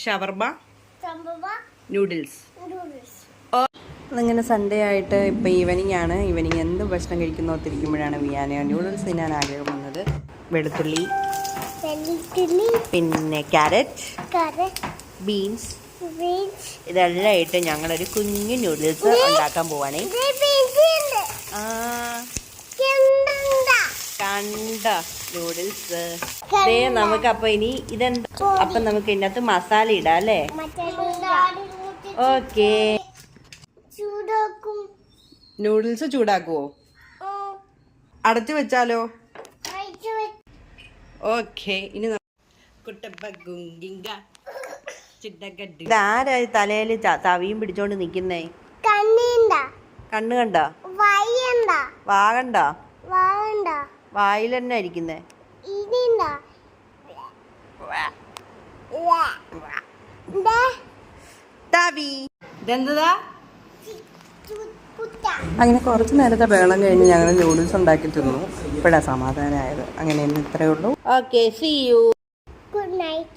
ഷവർമ, noodles. അങ്ങനെ Sunday ആയിട്ട് ഇപ്പം ഈവനിങ് ആണ്. ഈവനിങ് എന്ത് ഭക്ഷണം കഴിക്കുന്ന ഒത്തിരിക്കുമ്പോഴാണ് വിയാന നൂഡിൽസ് തിന്നാൻ ആഗ്രഹം വന്നത്. വെളുത്തുള്ളി, പിന്നെ ക്യാരറ്റ്, ബീൻസ്, ഇതെല്ലാം ഇട്ട് ഞങ്ങളൊരു കുഞ്ഞു നൂഡിൽസ് ഉണ്ടാക്കാൻ പോവാണേ. കണ്ട നൂഡിൽസ് നമുക്ക് അപ്പൊ ഇനി ഇതെന്താ, അപ്പൊ നമുക്ക് ഇതിനകത്ത് മസാല ഇടാം അല്ലേ? ഓക്കേ. നൂഡിൽസ് ചൂടാക്കുവോ? അടച്ചു വെച്ചാലോ? ഓക്കെ. ഇനി ഇതാരാ തലയില് തവിയും പിടിച്ചോണ്ട് നിക്കുന്നേ? കണ്ണ് കണ്ട? വാ കണ്ട? വായിൽ തന്നെ ഇരിക്കുന്നേ. ഇതെന്താ? അങ്ങനെ കുറച്ച് നേരത്തെ ബഹളം കഴിഞ്ഞ് ഞങ്ങൾ നൂഡിൽസ് ഉണ്ടാക്കി തിന്നു. ഇപ്പോഴാണ് സമാധാനമായത്. അങ്ങനെ ഇത്രയേ ഉള്ളൂ. Okay, see you. Good night.